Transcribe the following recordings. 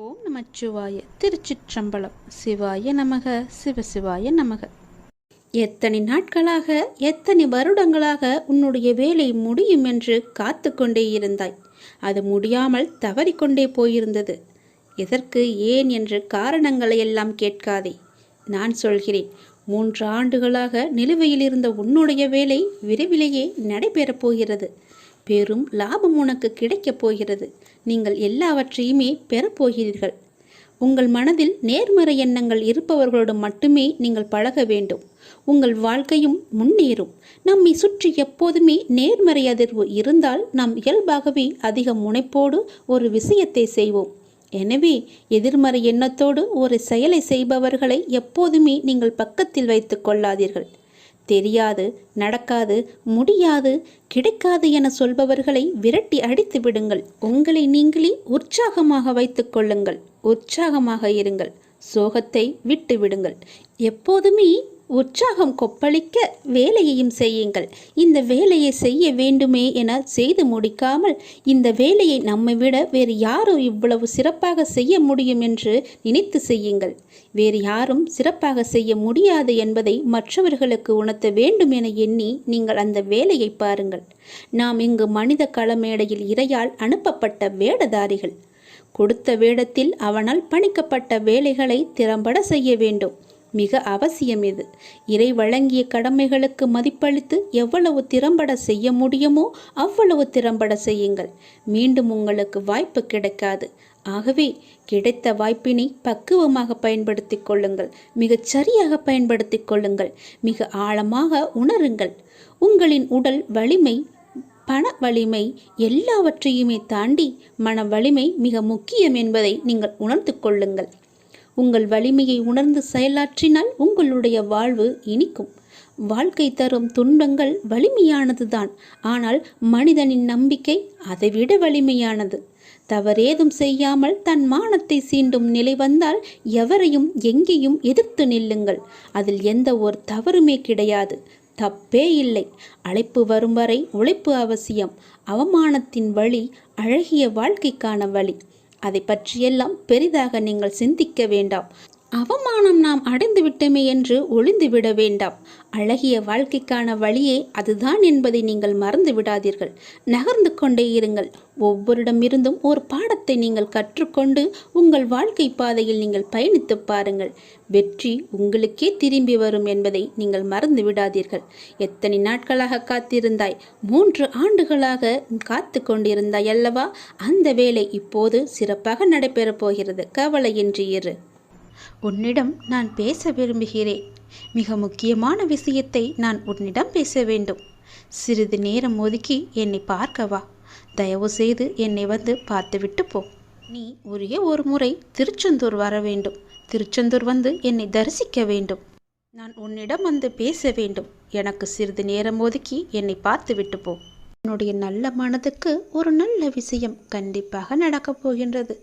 ஓம் நமச்சிவாய. திருச்சிற்றம்பலம். சிவாய நமக, சிவசிவாய நமக. எத்தனை நாட்களாக, எத்தனை வருடங்களாக உன்னுடைய வேலை முடியும் என்று காத்து கொண்டே இருந்தாய். அது முடியாமல் தவறிக்கொண்டே போயிருந்தது. எதற்கு, ஏன் என்று காரணங்களை எல்லாம் கேட்காதே. நான் சொல்கிறேன். 3 ஆண்டுகளாக நிலுவையில் இருந்த உன்னுடைய வேலை விரைவிலேயே நடைபெறப் போகிறது. பெரும் லாபம் உனக்கு கிடைக்கப் போகிறது. நீங்கள் எல்லாவற்றையுமே பெறப்போகிறீர்கள். உங்கள் மனதில் நேர்மறை எண்ணங்கள் இருப்பவர்களோடு மட்டுமே நீங்கள் பழக வேண்டும். உங்கள் வாழ்க்கையும் முன்னேறும். நம்மை சுற்றி எப்போதுமே நேர்மறை அதிர்வு இருந்தால் நாம் இயல்பாகவே அதிக முனைப்போடு ஒரு விஷயத்தை செய்வோம். எனவே எதிர்மறை எண்ணத்தோடு ஒரு செயலை செய்பவர்களை எப்போதுமே நீங்கள் பக்கத்தில் வைத்து கொள்ளாதீர்கள். தெரியாது, நடக்காது, முடியாது, கிடைக்காது என சொல்பவர்களை விரட்டி அடித்து விடுங்கள். உங்களை நீங்களே உற்சாகமாக வைத்து கொள்ளுங்கள். உற்சாகமாக இருங்கள். சோகத்தை விட்டு விடுங்கள். எப்போதுமே உற்சாகம் கொப்பளிக்க வேலையையும் செய்யுங்கள். இந்த வேலையை செய்ய வேண்டுமே என செய்து முடிக்காமல், இந்த வேலையை நம்மை விட வேறு யாரும் இவ்வளவு சிறப்பாக செய்ய முடியும் என்று நினைத்து செய்யுங்கள். வேறு யாரும் சிறப்பாக செய்ய முடியாது என்பதை மற்றவர்களுக்கு உணர்த்த வேண்டும் என எண்ணி நீங்கள் அந்த வேலையை பாருங்கள். நாம் இங்கு மனித களமேடையில் இறையால் அனுப்பப்பட்ட வேடதாரிகள். கொடுத்த வேடத்தில் அவனால் பணிக்கப்பட்ட வேலைகளை திறம்பட செய்ய வேண்டும். மிக அவசியம் இது. இறை வழங்கிய கடமைகளுக்கு மதிப்பளித்து எவ்வளவு திறம்பட செய்ய முடியுமோ அவ்வளவு திறம்பட செய்யுங்கள். மீண்டும் உங்களுக்கு வாய்ப்பு கிடைக்காது. ஆகவே கிடைத்த வாய்ப்பினை பக்குவமாக பயன்படுத்தி கொள்ளுங்கள். மிகச் சரியாக பயன்படுத்தி கொள்ளுங்கள். மிக ஆழமாக உணருங்கள். உங்களின் உடல் வலிமை, பண வலிமை எல்லாவற்றையுமே தாண்டி மன வலிமை மிக முக்கியம் என்பதை நீங்கள் உணர்ந்து கொள்ளுங்கள். உங்கள் வலிமையை உணர்ந்து செயலாற்றினால் உங்களுடைய வாழ்வு இனிக்கும். வாழ்க்கை தரும் துன்பங்கள் வலிமையானதுதான். ஆனால் மனிதனின் நம்பிக்கை அதைவிட வலிமையானது. தவறேதும் செய்யாமல் தன் மானத்தை சீண்டும் நிலை வந்தால் எவரையும் எங்கேயும் எதிர்த்து நில்லுங்கள். அதில் எந்த ஒரு தவறுமே கிடையாது. தப்பே இல்லை. அழைப்பு வரும் வரை உழைப்பு அவசியம். அவமானத்தின் வழி அழகிய வாழ்க்கைக்கான வழி. அதை பற்றியெல்லாம் பெரிதாக நீங்கள் சிந்திக்க வேண்டாம். அவமானம் நாம் அடைந்து விட்டோமே என்று ஒளிந்து விட வேண்டாம். அழகிய வாழ்க்கைக்கான வழியே அதுதான் என்பதை நீங்கள் மறந்து விடாதீர்கள். நகர்ந்து கொண்டே இருங்கள். ஒவ்வொருடமிருந்தும் ஒரு பாடத்தை நீங்கள் கற்றுக்கொண்டு உங்கள் வாழ்க்கை பாதையில் நீங்கள் பயணித்து பாருங்கள். வெற்றி உங்களுக்கே திரும்பி வரும் என்பதை நீங்கள் மறந்து விடாதீர்கள். எத்தனை நாட்களாக காத்திருந்தாய்? 3 ஆண்டுகளாக காத்து கொண்டிருந்தாய் அல்லவா? அந்த வேலை இப்போது சிறப்பாக நடைபெறப் போகிறது. கவலையின்றி இரு. உன்னிடம் நான் பேச விரும்புகிறேன். மிக முக்கியமான விஷயத்தை நான் உன்னிடம் பேச வேண்டும். சிறிது நேரம் ஒதுக்கி என்னை பார்க்கவா? தயவு செய்து என்னை வந்து பார்த்துவிட்டு போ. நீ ஒரே ஒரு முறை திருச்செந்தூர் வர வேண்டும். திருச்செந்தூர் வந்து என்னை தரிசிக்க வேண்டும். நான் உன்னிடம் வந்து பேச வேண்டும். எனக்கு சிறிது நேரம் ஒதுக்கி என்னை பார்த்துவிட்டு போ. உன்னுடைய நல்ல மனதுக்கு ஒரு நல்ல விஷயம் கண்டிப்பாக நடக்கப் போகின்றது.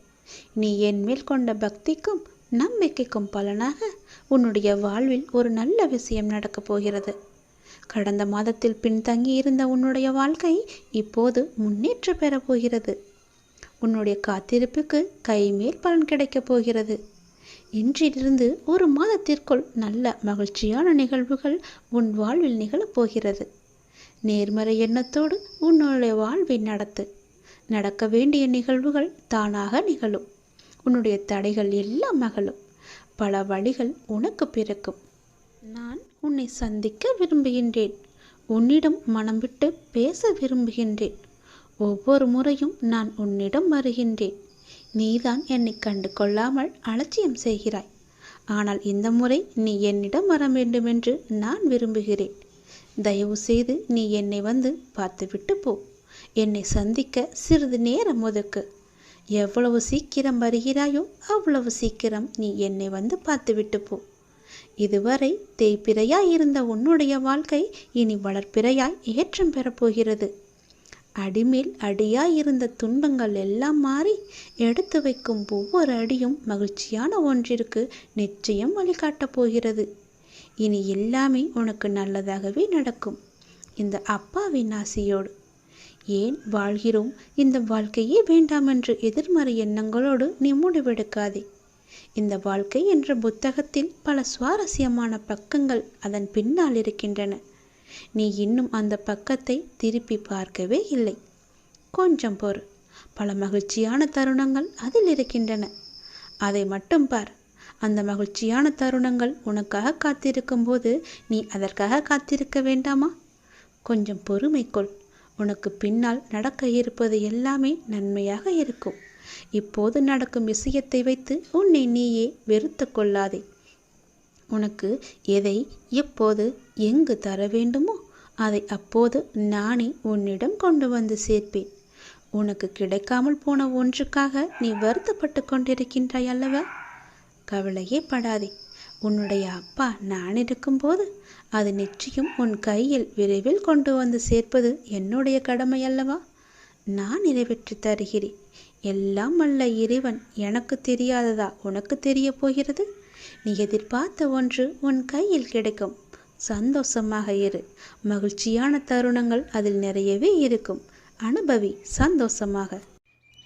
நீ என் மேல் கொண்ட பக்திக்கும் நம்பிக்கைக்கும் பலனாக உன்னுடைய வாழ்வில் ஒரு நல்ல விஷயம் நடக்கப் போகிறது. கடந்த மாதத்தில் பின்தங்கி இருந்த உன்னுடைய வாழ்க்கை இப்போது முன்னேற்ற பெறப் போகிறது. உன்னுடைய காத்திருப்புக்கு கைமேல் பலன் கிடைக்கப் போகிறது. இன்றிலிருந்து ஒரு மாதத்திற்குள் நல்ல மகிழ்ச்சியான நிகழ்வுகள் உன் வாழ்வில் நிகழப்போகிறது. நேர்மறை எண்ணத்தோடு உன்னுடைய வாழ்வை நடத்து. நடக்க வேண்டிய நிகழ்வுகள் தானாக நிகழும். உன்னுடைய தடைகள் எல்லாம் அகலும். பல வழிகள் உனக்கு பிறக்கும். நான் உன்னை சந்திக்க விரும்புகின்றேன். உன்னிடம் மனம் விட்டு பேச விரும்புகின்றேன். ஒவ்வொரு முறையும் நான் உன்னிடம் வருகின்றேன். நீதான் என்னை கண்டு கொள்ளாமல் அலட்சியம் செய்கிறாய். ஆனால் இந்த முறை நீ என்னிடம் வர வேண்டுமென்று நான் விரும்புகிறேன். தயவு செய்து நீ என்னை வந்து பார்த்துவிட்டு போ. என்னை சந்திக்க சிறிது நேரம் ஒதுக்கு. எவ்வளவு சீக்கிரம் வருகிறாயோ அவ்வளவு சீக்கிரம் நீ என்னை வந்து பார்த்துவிட்டு போ. இதுவரை தேய்பிறையாய் இருந்த உன்னுடைய வாழ்க்கை இனி வளர்ப்பிறையாய் ஏற்றம் பெறப்போகிறது. அடிமேல் அடியாய் இருந்த துன்பங்கள் எல்லாம் மாறி எடுத்து வைக்கும் ஒவ்வொரு அடியும் மகிழ்ச்சியான ஒன்றிற்கு நிச்சயம் வழிகாட்டப் போகிறது. இனி எல்லாமே உனக்கு நல்லதாகவே நடக்கும். இந்த அப்பாவின் ஆசியோடு ஏன் வாழ்கிறோம், இந்த வாழ்க்கையே வேண்டாம் என்று எதிர்மறை எண்ணங்களோடு நீ முடிவெடுக்காதே. இந்த வாழ்க்கை என்ற புத்தகத்தில் பல சுவாரஸ்யமான பக்கங்கள் அதன் பின்னால் இருக்கின்றன. நீ இன்னும் அந்த பக்கத்தை திருப்பி பார்க்கவே இல்லை. கொஞ்சம் பொறு. பல மகிழ்ச்சியான தருணங்கள் அதில் இருக்கின்றன. அதை மட்டும் பார். அந்த மகிழ்ச்சியான தருணங்கள் உனக்காக காத்திருக்கும் போது நீ அதற்காக காத்திருக்க வேண்டாமா? கொஞ்சம் பொறுமை கொள். உனக்கு பின்னால் நடக்க இருப்பது எல்லாமே நன்மையாக இருக்கும். இப்போது நடக்கும் விஷயத்தை வைத்து உன்னை நீயே வெறுத்து கொள்ளாதே. உனக்கு எதை எப்போது எங்கு தர வேண்டுமோ அதை அப்போது நானே உன்னிடம் கொண்டு வந்து சேர்ப்பேன். உனக்கு கிடைக்காமல் போன ஒன்றுக்காக நீ வருத்தப்பட்டு கொண்டிருக்கின்றாய் அல்லவா? கவலையே படாதே. உன்னுடைய அப்பா நான் இருக்கும்போது அது நிச்சயம் உன் கையில் விரைவில் கொண்டு வந்து சேர்ப்பது என்னுடைய கடமை அல்லவா? நான் நிறைவேற்றி தருகிறேன். எல்லாம் வல்ல இறைவன் எனக்கு தெரியாததா உனக்கு தெரிய போகிறது? நீ எதிர்பார்த்த ஒன்று உன் கையில் கிடைக்கும். சந்தோஷமாக இரு. மகிழ்ச்சியான தருணங்கள் அதில் நிறையவே இருக்கும். அனுபவி சந்தோஷமாக.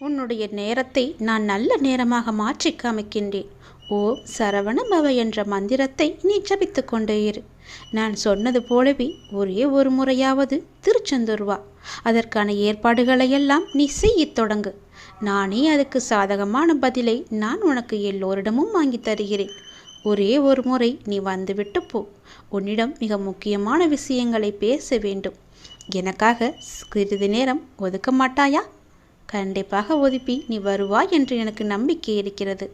உன்னுடைய நேரத்தை நான் நல்ல நேரமாக மாற்றி காமிக்கின்றேன். ஓம் சரவண பவ என்ற மந்திரத்தை நீ ஜபித்து கொண்டே இரு. நான் சொன்னது போலவே ஒரே ஒரு முறையாவது திருச்செந்தூர் வா. அதற்கான ஏற்பாடுகளையெல்லாம் நீ செய்யத் தொடங்கு. நானே அதுக்கு சாதகமான பதிலை நான் உனக்கு எல்லோரிடமும் வாங்கி தருகிறேன். ஒரே ஒரு முறை நீ வந்துவிட்டு போ. உன்னிடம் மிக முக்கியமான விஷயங்களை பேச வேண்டும். எனக்காக சிறிது நேரம் ஒதுக்க மாட்டாயா? கண்டிப்பாக ஒதுப்பி நீ வருவாய் என்று எனக்கு நம்பிக்கை இருக்கிறது.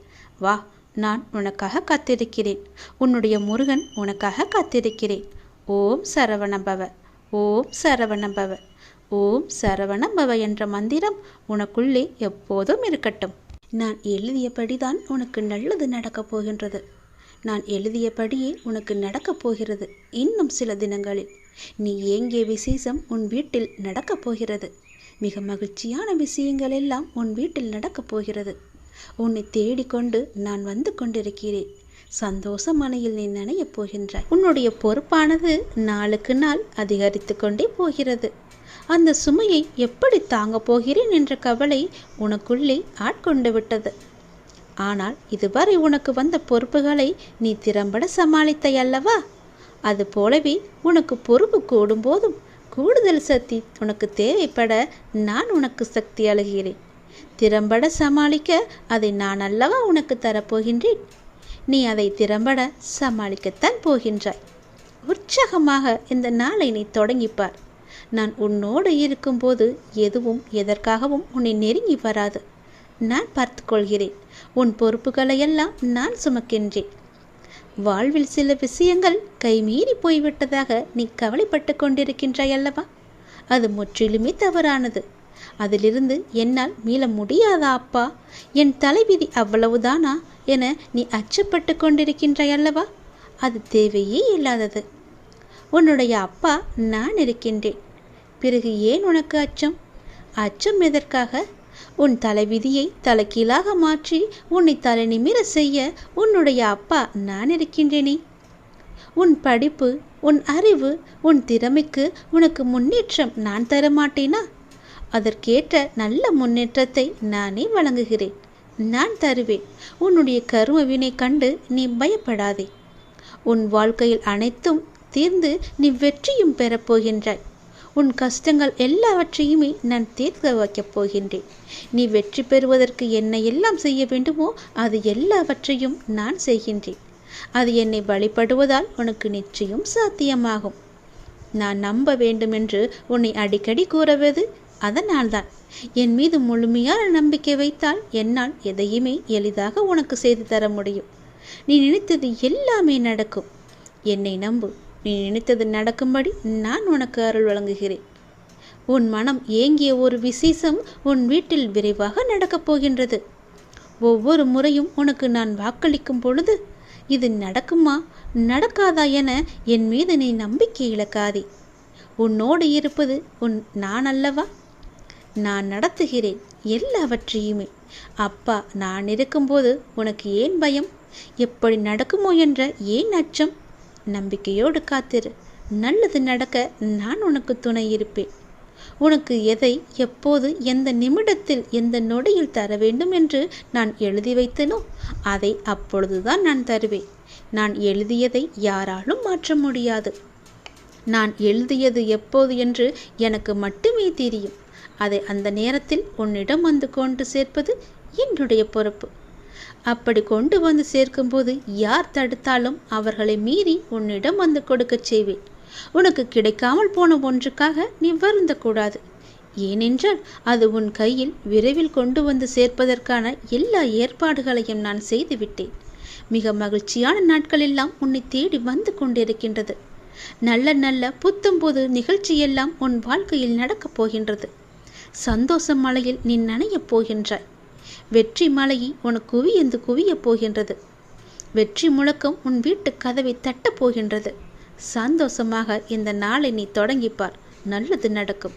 வா, நான் உனக்காக காத்திருக்கிறேன். உன்னுடைய முருகன் உனக்காக காத்திருக்கிறேன். ஓம் சரவணபவ, ஓம் சரவணபவ, ஓம் சரவணபவ என்ற மந்திரம் உனக்குள்ளே எப்போதும் இருக்கட்டும். நான் எழுதியபடிதான் உனக்கு நல்லது நடக்கப் போகின்றது. நான் எழுதியபடியே உனக்கு நடக்கப் போகிறது. இன்னும் சில தினங்களில் நீ ஏங்கிய விசேஷம் உன் வீட்டில் நடக்கப் போகிறது. மிக மகிழ்ச்சியான விஷயங்கள் எல்லாம் உன் வீட்டில் நடக்கப் போகிறது. உன்னை தேடிக்கொண்டு நான் வந்து கொண்டிருக்கிறேன். சந்தோஷ மலையில் நீ நனையப் போகின்றாய். உன்னுடைய பொறுப்பானது நாளுக்கு நாள் அதிகரித்து கொண்டே போகிறது. அந்த சுமையை எப்படி தாங்கப் போகிறேன் என்ற கவலை உனக்குள்ளே ஆட்கொண்டு விட்டது. ஆனால் இதுவரை உனக்கு வந்த பொறுப்புகளை நீ திறம்பட சமாளித்தாய் அல்லவா? அது போலவே உனக்கு பொறுப்பு கூடும்போதும் கூடுதல் சக்தி உனக்கு தேவைப்பட நான் உனக்கு சக்தி அளிக்கிறேன். திறம்பட சமாளிக்க அதை நான் அல்லவா உனக்கு தரப்போகின்றேன். நீ அதை திறம்பட சமாளிக்கத்தான் போகின்றாய். உற்சாகமாக இந்த நாளை நீ தொடங்கிப்பார். நான் உன்னோடு இருக்கும்போது எதுவும் எதற்காகவும் உன்னை நெருங்கி வராது. நான் பார்த்து கொள்கிறேன். உன் பொறுப்புகளையெல்லாம் நான் சுமக்கின்றேன். வாழ்வில் சில விஷயங்கள் கைமீறி போய்விட்டதாக நீ கவலைப்பட்டு கொண்டிருக்கின்றாய் அல்லவா? அது முற்றிலுமே தவறானது. அதிலிருந்து என்னால் மீள முடியாதா அப்பா? என் தலைவிதி அவ்வளவுதானா என நீ அச்சப்பட்டு கொண்டிருக்கின்றாய் அல்லவா? அது தேவையே இல்லாதது. உன்னுடைய அப்பா நான் இருக்கின்றேன். பிறகு ஏன் உனக்கு அச்சம்? அச்சம் எதற்காக? உன் தலைவிதியை தலைகீழாக மாற்றி உன்னை தலை நிமிர செய்ய உன்னுடைய அப்பா நான் இருக்கின்றேனே. உன் படிப்பு, உன் அறிவு, உன் திறமைக்கு உனக்கு முன்னேற்றம் நான் தரமாட்டேனா? அதற்கேற்ற நல்ல முன்னேற்றத்தை நானே வழங்குகிறேன். நான் தருவேன். உன்னுடைய கர்ம வினை கண்டு நீ பயப்படாதே. உன் வாழ்க்கையில் அனைத்தும் தீர்ந்து நீ வெற்றியும் பெறப்போகின்றாய். உன் கஷ்டங்கள் எல்லாவற்றையுமே நான் தீர்க்க வைக்கப் போகின்றேன். நீ வெற்றி பெறுவதற்கு என்ன எல்லாம் செய்ய வேண்டுமோ அது எல்லாவற்றையும் நான் செய்கின்றேன். அது என்னை வழிபடுவதால் உனக்கு நிச்சயம் சாத்தியமாகும். நான் நம்ப வேண்டும் என்று உன்னை அடிக்கடி கூறுவது அதனால்தான். என் மீது முழுமையான நம்பிக்கை வைத்தால் என்னால் எதையுமே எளிதாக உனக்கு செய்து தர முடியும். நீ நினைத்தது எல்லாமே நடக்கும். என்னை நம்பு. நீ நினைத்தது நடக்கும்படி நான் உனக்கு அருள் வழங்குகிறேன். உன் மனம் ஏங்கிய ஒரு விசேஷம் உன் வீட்டில் விரைவாக நடக்கப் போகின்றது. ஒவ்வொரு முறையும் உனக்கு நான் வாக்களிக்கும் பொழுது இது நடக்குமா நடக்காதா என என் மீது நீ நம்பிக்கை இழக்காதே. உன்னோடு இருப்பது நான் அல்லவா? நான் நடத்துகிறேன் எல்லாவற்றையுமே. அப்பா நான் இருக்கும்போது உனக்கு ஏன் பயம்? எப்படி நடக்குமோ என்ற ஏன் அச்சம்? நம்பிக்கையோடு காத்திரு. நல்லது நடக்க நான் உனக்கு துணை இருப்பேன். உனக்கு எதை எப்போது எந்த நிமிடத்தில் எந்த நொடியில் தர வேண்டும் என்று நான் எழுதி வைத்தனோ அதை அப்பொழுதுதான் நான் தருவேன். நான் எழுதியதை யாராலும் மாற்ற முடியாது. நான் எழுதியது எப்போது என்று எனக்கு மட்டுமே தெரியும். அதை அந்த நேரத்தில் உன்னிடம் வந்து கொண்டு சேர்ப்பது என்னுடைய பொறுப்பு. அப்படி கொண்டு வந்து சேர்க்கும்போது யார் தடுத்தாலும் அவர்களை மீறி உன்னிடம் வந்து கொடுக்க செய்வேன். உனக்கு கிடைக்காமல் போன ஒன்றுக்காக நீ வருந்தக்கூடாது. ஏனென்றால் அது உன் கையில் விரைவில் கொண்டு வந்து சேர்ப்பதற்கான எல்லா ஏற்பாடுகளையும் நான் செய்துவிட்டேன். மிக மகிழ்ச்சியான நாட்கள் எல்லாம் உன்னை தேடி வந்து கொண்டிருக்கின்றது. நல்ல நல்ல புத்தம்போது நிகழ்ச்சியெல்லாம் உன் வாழ்க்கையில் நடக்கப் போகின்றது. சந்தோஷ மலையில் நீ நனையப் போகின்றாய். வெற்றி மலையை உனக்கு குவியந்து குவியப் போகின்றது. வெற்றி முழக்கம் உன் வீட்டு கதவை தட்டப் போகின்றது. சந்தோஷமாக இந்த நாளை நீ தொடங்கிப்பார். நல்லது நடக்கும்.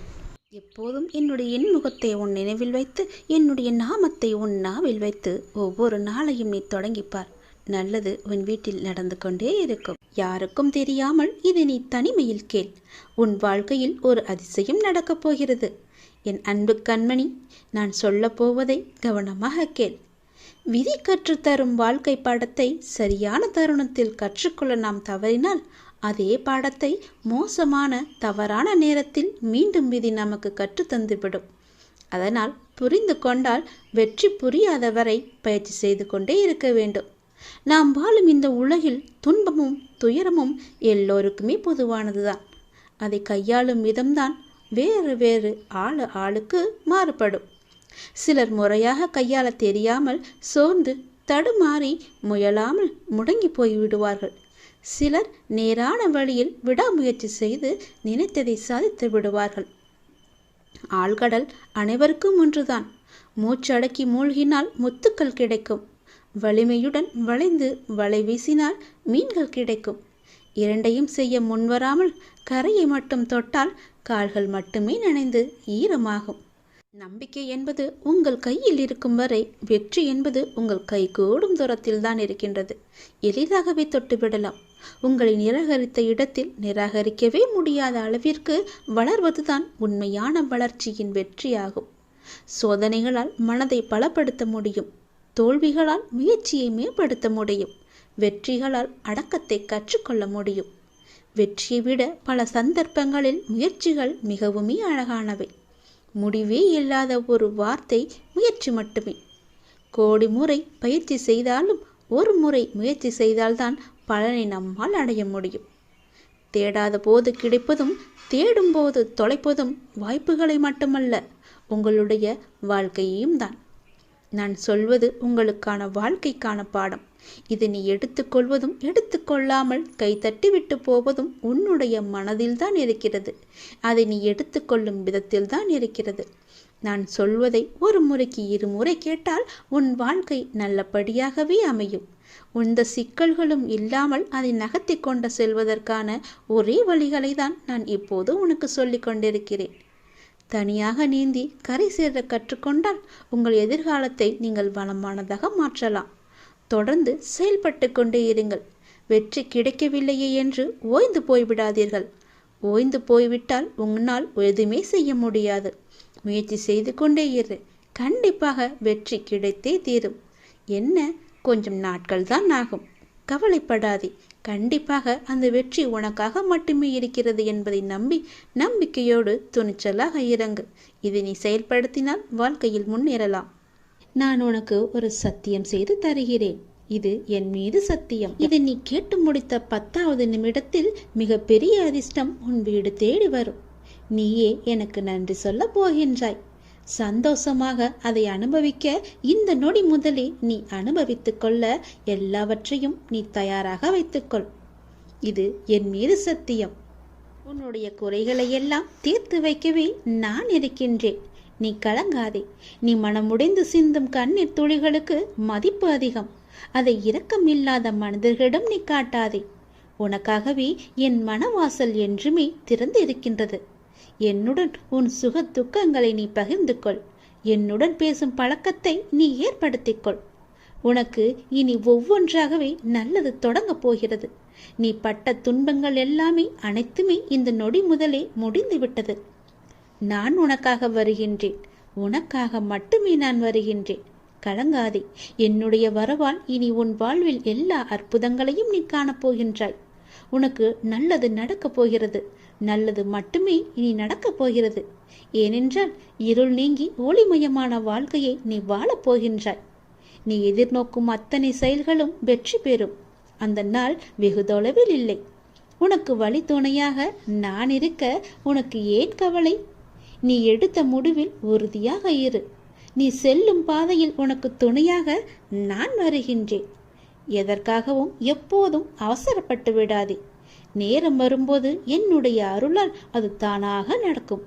எப்போதும் என்னுடைய இன்முகத்தை உன் நினைவில் வைத்து, என்னுடைய நாமத்தை உன் நாவில் வைத்து ஒவ்வொரு நாளையும் நீ தொடங்கிப்பார். நல்லது உன் வீட்டில் நடந்து கொண்டே இருக்கும். யாருக்கும் தெரியாமல் இது நீ தனிமையில் கேள். உன் வாழ்க்கையில் ஒரு அதிசயம் நடக்கப் போகிறது. என் அன்பு கண்மணி, நான் சொல்ல போவதை கவனமாக கேள். விதி கற்றுத்தரும் வாழ்க்கை பாடத்தை சரியான தருணத்தில் கற்றுக்கொள்ள நாம் தவறினால் அதே பாடத்தை மோசமான தவறான நேரத்தில் மீண்டும் விதி நமக்கு கற்றுத்தந்துவிடும். அதனால் புரிந்து கொண்டால் வெற்றி புரியாதவரை பயிற்சி செய்து கொண்டே இருக்க வேண்டும். நாம் வாழும் இந்த உலகில் துன்பமும் துயரமும் எல்லோருக்குமே பொதுவானதுதான். அதை கையாளும் விதம்தான் வேறு வேறு ஆளுக்கு மாறுபடும். சிலர் முறையாக கையாள தெரியாமல் சோர்ந்து தடுமாறி முயலாமல் முடங்கி போய்விடுவார்கள். சிலர் நேரான வழியில் விடாமுயற்சி செய்து நினைத்ததை சாதித்து விடுவார்கள். ஆழ்கடல் அனைவருக்கும் ஒன்றுதான். மூச்சடக்கி மூழ்கினால் முத்துக்கள் கிடைக்கும். வலிமையுடன் வளைந்து வலை வீசினால் மீன்கள் கிடைக்கும். இரண்டையும் செய்ய முன்வராமல் கரையை மட்டும் தொட்டால் கால்கள் மட்டுமே நனைந்து ஈரமாகும். நம்பிக்கை என்பது உங்கள் கையில் இருக்கும் வரை வெற்றி என்பது உங்கள் கை கூடும் தூரத்தில் தான் இருக்கின்றது. எளிதாகவே தொட்டுவிடலாம். உங்களை நிராகரித்த இடத்தில் நிராகரிக்கவே முடியாத அளவிற்கு வளர்வதுதான் உண்மையான வளர்ச்சியின் வெற்றியாகும். சோதனைகளால் மனதை பலப்படுத்த முடியும். தோல்விகளால் முயற்சியை மேம்படுத்த முடியும். வெற்றிகளால் அடக்கத்தை கற்றுக்கொள்ள முடியும். வெற்றியை விட பல சந்தர்ப்பங்களில் முயற்சிகள் மிகவுமே அழகானவை. முடிவே இல்லாத ஒரு வார்த்தை முயற்சி மட்டுமே. கோடி முறை பயிற்சி செய்தாலும் ஒரு முறை முயற்சி செய்தால்தான் பலனை நம்மால் அடைய முடியும். தேடாத போது கிடைப்பதும் தேடும் போது தொலைப்பதும் வாய்ப்புகளை மட்டுமல்ல, உங்களுடைய வாழ்க்கையையும் தான். நான் சொல்வது உங்களுக்கான வாழ்க்கைக்கான பாடம். இதை நீ எடுத்துக்கொள்வதும் எடுத்துக்கொள்ளாமல் கைத்தட்டி விட்டு போவதும் உன்னுடைய மனதில்தான் இருக்கிறது. அதை நீ எடுத்துக்கொள்ளும் விதத்தில்தான் இருக்கிறது. நான் சொல்வதை ஒரு முறைக்கு இருமுறை கேட்டால் உன் வாழ்க்கை நல்லபடியாகவே அமையும். எந்த சிக்கல்களும் இல்லாமல் அதை நகர்த்தி கொண்டு செல்வதற்கான ஒரே வழிகளை தான் நான் இப்போது உனக்கு சொல்லிக் கொண்டிருக்கிறேன். தனியாக நீந்தி கரை சேர கற்றுக்கொண்டால் உங்கள் எதிர்காலத்தை நீங்கள் வளமானதாக மாற்றலாம். தொடர்ந்து செயல்பட்டு கொண்டே இருங்கள். வெற்றி கிடைக்கவில்லையே என்று ஓய்ந்து போய்விடாதீர்கள். ஓய்ந்து போய்விட்டால் உன்னால் எதுவுமே செய்ய முடியாது. முயற்சி செய்து கொண்டே இரு. கண்டிப்பாக வெற்றி கிடைத்தே தீரும். என்ன, கொஞ்சம் நாட்கள் தான் ஆகும். கவலைப்படாதே. கண்டிப்பாக அந்த வெற்றி உனக்காக மட்டுமே இருக்கிறது என்பதை நம்பி நம்பிக்கையோடு துணிச்சலாக இறங்கு. இதை நீ செயல்படுத்தினால் வாழ்க்கையில் முன்னேறலாம். நான் உனக்கு ஒரு சத்தியம் செய்து தருகிறேன். இது என் மீது சத்தியம். இதை நீ கேட்டு முடித்த 10வது நிமிடத்தில் மிக பெரிய அதிர்ஷ்டம் உன் வீடு தேடி வரும். நீயே எனக்கு நன்றி சொல்ல போகின்றாய். சந்தோஷமாக அதை அனுபவிக்க இந்த நொடி முதலே நீ அனுபவித்துக் கொள்ள எல்லாவற்றையும் நீ தயாராக வைத்துக்கொள். இது என் மீது சத்தியம். உன்னுடைய குறைகளை எல்லாம் தீர்த்து வைக்கவே நான் இருக்கின்றேன். நீ கலங்காதே. நீ மனமுடைந்து சிந்தும் கண்ணீர் துளிகளுக்கு மதிப்பு அதிகம். அதை இரக்கமில்லாத மனிதர்களிடம் நீ காட்டாதே. உனக்காகவே என் மனவாசல் என்றுமே திறந்து இருக்கின்றது. என்னுடன் உன் சுக துக்கங்களை நீ பகிர்ந்து கொள். என்னுடன் பேசும் பழக்கத்தை நீ ஏற்படுத்திக்கொள். உனக்கு இனி ஒவ்வொன்றாகவே நல்லது தொடங்கப் போகிறது. நீ பட்ட துன்பங்கள் எல்லாமே அனைத்துமே இந்த நொடி முதலே முடிந்து விட்டது. நான் உனக்காக வருகின்றேன். உனக்காக மட்டுமே நான் வருகின்றேன். கலங்காதே. என்னுடைய வரவால் இனி உன் வாழ்வில் எல்லா அற்புதங்களையும் நீ காணப்போகின்றாய். உனக்கு நல்லது நடக்கப் போகிறது. நல்லது மட்டுமே இனி நடக்கப் போகிறது. ஏனென்றால் இருள் நீங்கி ஒளிமயமான வாழ்க்கையை நீ வாழப் போகின்றாய். நீ எதிர்நோக்கும் அத்தனை செயல்களும் வெற்றி பெறும். அந்த நாள் வெகு தொலைவில் இல்லை. உனக்கு வழி துணையாக நான் இருக்க உனக்கு ஏன் கவலை? நீ எடுத்த முடிவில் உறுதியாக இரு. நீ செல்லும் பாதையில் உனக்கு துணையாக நான் வருகின்றேன். எதற்காகவும் எப்போதும் அவசரப்பட்டு விடாதே. நேரம் வரும்போது என்னுடைய அருளால் அது தானாக நடக்கும்.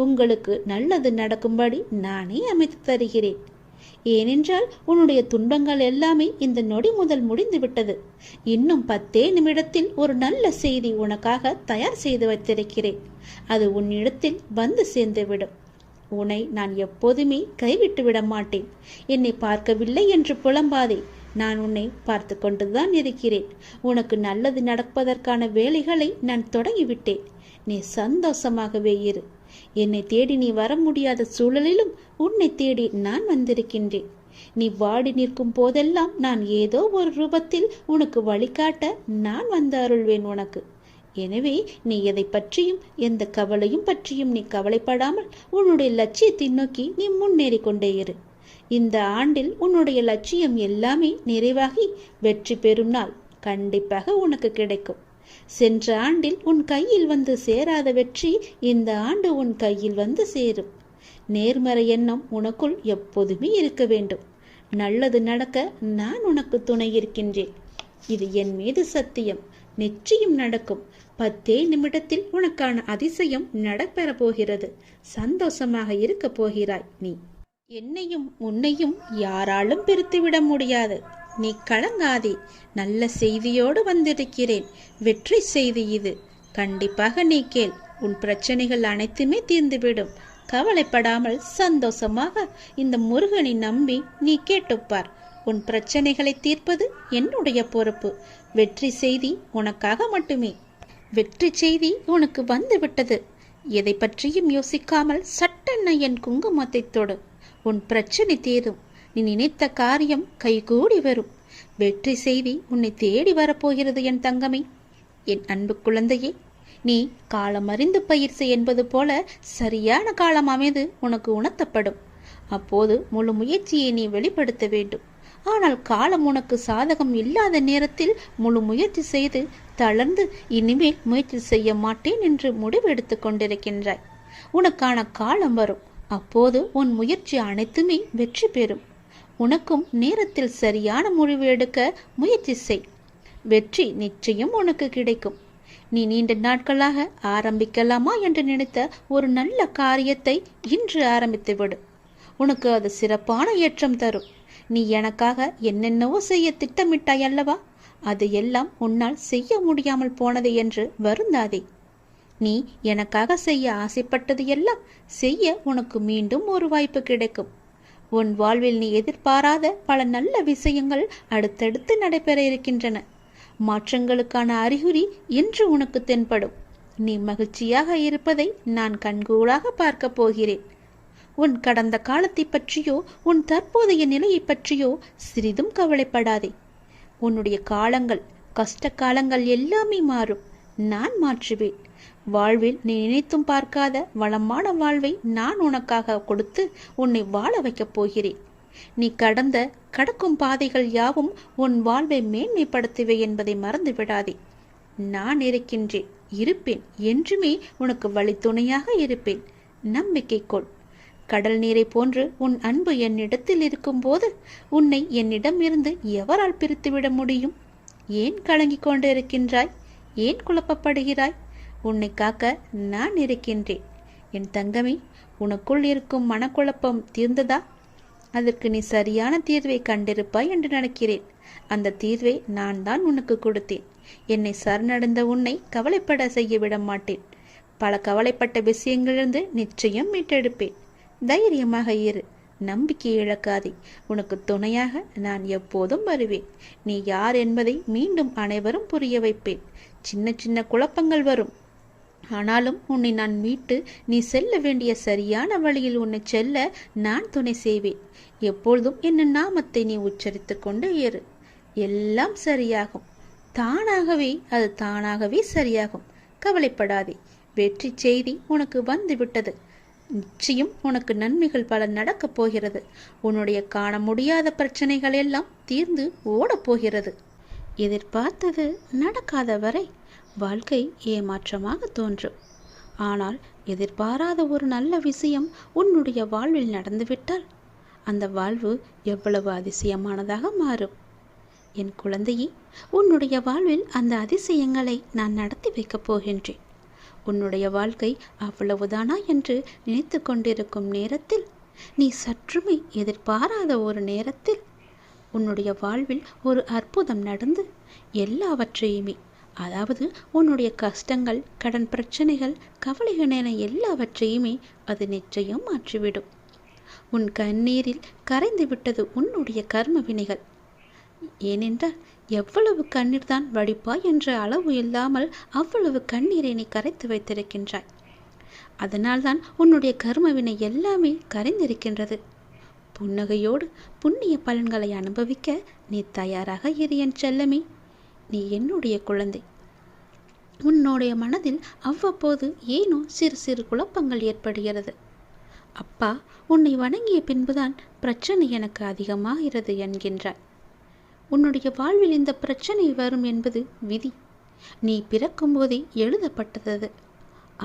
உங்களுக்கு நல்லது நடக்கும்படி நானே அமைத்து தருகிறேன். ஏனென்றால் உன்னுடைய துன்பங்கள் எல்லாமே இந்த நொடி முதல் முடிந்து விட்டது. இன்னும் 10 நிமிடத்தில் ஒரு நல்ல செய்தி உனக்காக தயார் செய்து வைத்திருக்கிறேன். அது உன்னிடத்தில் வந்து சேர்ந்துவிடும். உன்னை நான் எப்போதுமே கைவிட்டு விட மாட்டேன். என்னை பார்க்கவில்லை என்று புலம்பாதே. நான் உன்னை பார்த்து கொண்டுதான் இருக்கிறேன். உனக்கு நல்லது நடப்பதற்கான வேலைகளை நான் தொடங்கிவிட்டேன். நீ சந்தோஷமாகவே இரு. என்னை தேடி நீ வர முடியாத சூழலிலும் உன்னை தேடி நான் வந்திருக்கின்றேன். நீ வாடி நிற்கும் போதெல்லாம் நான் ஏதோ ஒரு ரூபத்தில் உனக்கு வழிகாட்ட நான் வந்து அருள்வேன் உனக்கு. எனவே நீ எதை பற்றியும் எந்த கவலையும் பற்றியும் நீ கவலைப்படாமல் உன்னுடைய லட்சியத்தை நோக்கி நீ முன்னேறி கொண்டே இரு. இந்த ஆண்டில் உன்னுடைய லட்சியம் எல்லாமே நிறைவாகி வெற்றி பெறும் நாள் கண்டிப்பாக உனக்கு கிடைக்கும். சென்ற ஆண்டில் உன் கையில் வந்து சேராத வெற்றி இந்த ஆண்டு உன் கையில் வந்து சேரும். நேர்மறை எண்ணம் உனக்குள் எப்போதுமே இருக்க வேண்டும். நல்லது நடக்க நான் உனக்கு துணை இருக்கின்றேன். இது என் மீது சத்தியம். நிச்சயம் நடக்கும். 10 நிமிடத்தில் உனக்கான அதிசயம் நடைபெற போகிறது. சந்தோஷமாக இருக்க போகிறாய் நீ. என்னையும் உன்னையும் யாராலும் பிரித்துவிட முடியாது. நீ கலங்காதே. நல்ல செய்தியோடு வந்திருக்கிறேன். வெற்றி செய்தி இது. கண்டிப்பாக நீ கேள். உன் பிரச்சனைகள் அனைத்துமே தீர்ந்துவிடும். கவலைப்படாமல் சந்தோஷமாக இந்த முருகனை நம்பி நீ கேட்டுப்பார். உன் பிரச்சனைகளை தீர்ப்பது என்னுடைய பொறுப்பு. வெற்றி செய்தி உனக்காக மட்டுமே. வெற்றி செய்தி உனக்கு வந்து விட்டது. எதை பற்றியும் யோசிக்காமல் சட்டென்ன என் குங்குமத்தை தொடு. உன் பிரச்சனை தீரும். நீ நினைத்த காரியம் கைகூடி வரும். வெற்றி செய்தி உன்னை தேடி வரப்போகிறது என் தங்கமே. என் அன்பு குழந்தையே, நீ காலம் அறிந்து பயிற்சி என்பது போல சரியான காலம் அமைது உனக்கு உணர்த்தப்படும். அப்போது முழு முயற்சியை நீ வெளிப்படுத்த வேண்டும். ஆனால் காலம் உனக்கு சாதகம் இல்லாத நேரத்தில் முழு முயற்சி செய்து தளர்ந்து இனிமேல் முயற்சி செய்ய மாட்டேன் என்று முடிவெடுத்து கொண்டிருக்கின்றாய். உனக்கான காலம் வரும். அப்போது உன் முயற்சி அனைத்துமே வெற்றி பெறும். உனக்கும் நேரத்தில் சரியான முடிவு எடுக்க முயற்சி செய். வெற்றி நிச்சயம் உனக்கு கிடைக்கும். நீ நீண்ட நாட்களாக ஆரம்பிக்கலாமா என்று நினைத்த ஒரு நல்ல காரியத்தை இன்று ஆரம்பித்து விடு. உனக்கு அது சிறப்பான ஏற்றம் தரும். நீ எனக்காக என்னென்னவோ செய்ய திட்டமிட்டாய் அல்லவா? அது எல்லாம் உன்னால் செய்ய முடியாமல் போனது என்று வருந்தாதே. நீ எனக்காக செய்ய ஆசைப்பட்டது எல்லாம் செய்ய உனக்கு மீண்டும் ஒரு வாய்ப்பு கிடைக்கும். உன் வாழ்வில் நீ எதிர்பாராத பல நல்ல விஷயங்கள் அடுத்தடுத்து நடைபெற இருக்கின்றன. மாற்றங்களுக்கான அறிகுறி இன்று உனக்கு தென்படும். நீ மகிழ்ச்சியாக இருப்பதை நான் கண்கூடாக பார்க்க போகிறேன். உன் கடந்த காலத்தை பற்றியோ உன் தற்போதைய நிலையை பற்றியோ சிறிதும் கவலைப்படாதே. உன்னுடைய காலங்கள், கஷ்ட காலங்கள் எல்லாமே மாறும். நான் மாற்றுவேன். வாழ்வில் நீ நினைத்தும் பார்க்காத வளமான வாழ்வை நான் உனக்காக கொடுத்து உன்னை வாழ வைக்கப் போகிறேன். நீ கடக்கும் பாதைகள் யாவும் உன் வாழ்வை மேன்மைப்படுத்துவே என்பதை மறந்து விடாதே. நான் இருக்கின்றேன், இருப்பேன். என்றுமே உனக்கு வழி துணையாக இருப்பேன். நம்பிக்கை கொள். கடல் நீரை போன்று உன் அன்பு என்னிடத்தில் இருக்கும்போது உன்னை என்னிடம் இருந்து எவரால் பிரித்துவிட முடியும்? ஏன் கலங்கிக் கொண்டு இருக்கின்றாய்? ஏன் குழப்பப்படுகிறாய்? உன்னை காக்க நான் இருக்கின்றேன். என் தங்கமே, உனக்குள் இருக்கும் மனக்குழப்பம் தீர்ந்ததா? அதற்கு நீ சரியான தீர்வை கண்டிருப்பாய் என்று நினைக்கிறேன். அந்த தீர்வை நான் தான் உனக்கு கொடுத்தேன். என்னை சரணடைந்த உன்னை கவலைப்பட செய்ய விட மாட்டேன். பல கவலைப்பட்ட விஷயங்களிலிருந்து நிச்சயம் மீட்டெடுப்பேன். தைரியமாக இரு. நம்பிக்கை இழக்காதே. உனக்கு துணையாக நான் எப்போதும் வருவேன். நீ யார் என்பதை மீண்டும் அனைவரும் புரிய வைப்பேன். சின்ன சின்ன குழப்பங்கள் வரும். ஆனாலும் உன்னை நான் மீட்டு நீ செல்ல வேண்டிய சரியான வழியில் உன்னை செல்ல நான் துணை செய்வேன். எப்பொழுதும் என் நாமத்தை நீ உச்சரித்து கொண்டு ஏறு. எல்லாம் சரியாகும். அது தானாகவே சரியாகும். கவலைப்படாதே. வெற்றி செய்தி உனக்கு வந்து விட்டது. நிச்சயம் உனக்கு நன்மைகள் பல நடக்கப் போகிறது. உன்னுடைய காண முடியாத பிரச்சனைகள் எல்லாம் தீர்ந்து ஓடப் போகிறது. எதிர்பார்த்தது நடக்காத வரை வாழ்க்கை ஏமாற்றமாக தோன்றும். ஆனால் எதிர்பாராத ஒரு நல்ல விஷயம் உன்னுடைய வாழ்வில் நடந்துவிட்டால் அந்த வாழ்வு எவ்வளவு அதிசயமானதாக மாறும். என் குழந்தையே, உன்னுடைய வாழ்வில் அந்த அதிசயங்களை நான் நடத்தி வைக்கப் போகின்றேன். உன்னுடைய வாழ்க்கை அவ்வளவுதானா என்று நினைத்து கொண்டிருக்கும் நேரத்தில், நீ சற்றுமே எதிர்பாராத ஒரு நேரத்தில் உன்னுடைய வாழ்வில் ஒரு அற்புதம் நடந்து எல்லாவற்றையுமே, அதாவது உன்னுடைய கஷ்டங்கள், கடன் பிரச்சனைகள், கவலைகள் என எல்லாவற்றையுமே அது நிச்சயம் மாற்றிவிடும். உன் கண்ணீரில் கரைந்து விட்டது உன்னுடைய கர்ம வினைகள். ஏனென்றால் எவ்வளவு கண்ணீர் தான் வடிப்பாய் என்ற அளவு இல்லாமல் அவ்வளவு கண்ணீரை நீ கரைத்து வைத்திருக்கின்றாய். அதனால்தான் உன்னுடைய கர்மவினை எல்லாமே கரைந்திருக்கின்றது. புன்னகையோடு புண்ணிய பலன்களை அனுபவிக்க நீ தயாராக இரு என் செல்லமே. நீ என்னுடைய குழந்தை. உன்னுடைய மனதில் அவ்வப்போது ஏனோ சிறு சிறு குழப்பங்கள் ஏற்படுகிறது. அப்பா உன்னை வணங்கிய பின்புதான் பிரச்சனை எனக்கு அதிகமாகிறது என்கின்றாய். உன்னுடைய வாழ்வில் இந்த பிரச்சனை வரும் என்பது விதி. நீ பிறக்கும் போதே எழுதப்பட்டது.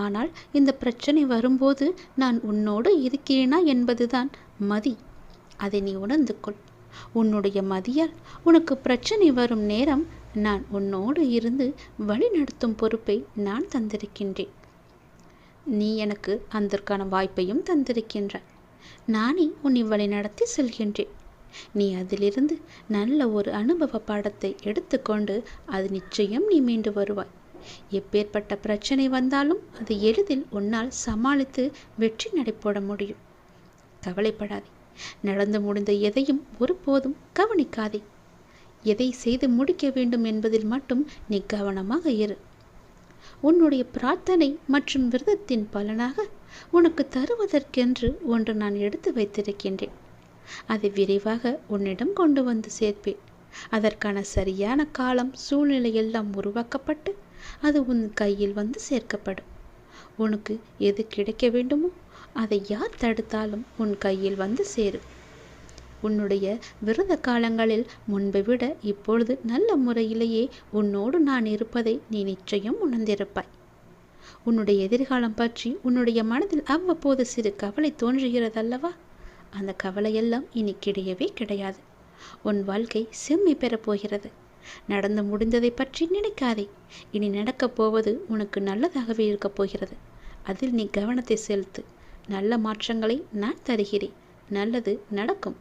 ஆனால் இந்த பிரச்சனை வரும்போது நான் உன்னோடு இருக்கிறேனா என்பதுதான் மதி. அதை நீ உணர்ந்து கொள். உன்னுடைய மதியால் உனக்கு பிரச்சனை வரும் நேரம் நான் உன்னோடு இருந்து வழிநடத்தும் பொறுப்பை நான் தந்திருக்கின்றேன். நீ எனக்கு அதற்கான வாய்ப்பையும் தந்திருக்கின்றாய். நானே உன்னை வழிநடத்தி செல்கின்றேன். நீ அதிலிருந்து நல்ல ஒரு அனுபவ பாடத்தை எடுத்துக்கொண்டு அது நிச்சயம் நீ மீண்டு வருவாய். எப்பேற்பட்ட பிரச்சனை வந்தாலும் அது எளிதில் உன்னால் சமாளித்து வெற்றி நடைபோட முடியும். கவலைப்படாதே. நடந்து முடிந்த எதையும் ஒருபோதும் கவனிக்காதே. எதை செய்து முடிக்க வேண்டும் என்பதில் மட்டும் நீ கவனமாக இரு. உன்னுடைய பிரார்த்தனை மற்றும் விரதத்தின் பலனாக உனக்கு தருவதற்கென்று ஒன்று நான் எடுத்து வைத்திருக்கின்றேன். அதை விரைவாக உன்னிடம் கொண்டு வந்து சேர்ப்பேன். அதற்கான சரியான காலம், சூழ்நிலை எல்லாம் உருவாக்கப்பட்டு அது உன் கையில் வந்து சேர்க்கப்படும். உனக்கு எது கிடைக்க வேண்டுமோ அதை யார் தடுத்தாலும் உன் கையில் வந்து சேரும். உன்னுடைய விரத காலங்களில் முன்பை விட இப்பொழுது நல்ல முறையிலேயே உன்னோடு நான் இருப்பதை நீ நிச்சயம் உணர்ந்திருப்பாய். உன்னுடைய எதிர்காலம் பற்றி உன்னுடைய மனதில் அவ்வப்போது சிறு கவலை தோன்றுகிறதல்லவா? அந்த கவலையெல்லாம் இனி கிடையவே கிடையாது. உன் வாழ்க்கை செம்மை பெறப்போகிறது. நடந்து முடிந்ததை பற்றி நினைக்காதே. இனி நடக்கப் போவது உனக்கு நல்லதாகவே இருக்கப் போகிறது. அதில் நீ கவனத்தை செலுத்து. நல்ல மாற்றங்களை நான் தருகிறேன். நல்லது நடக்கும்.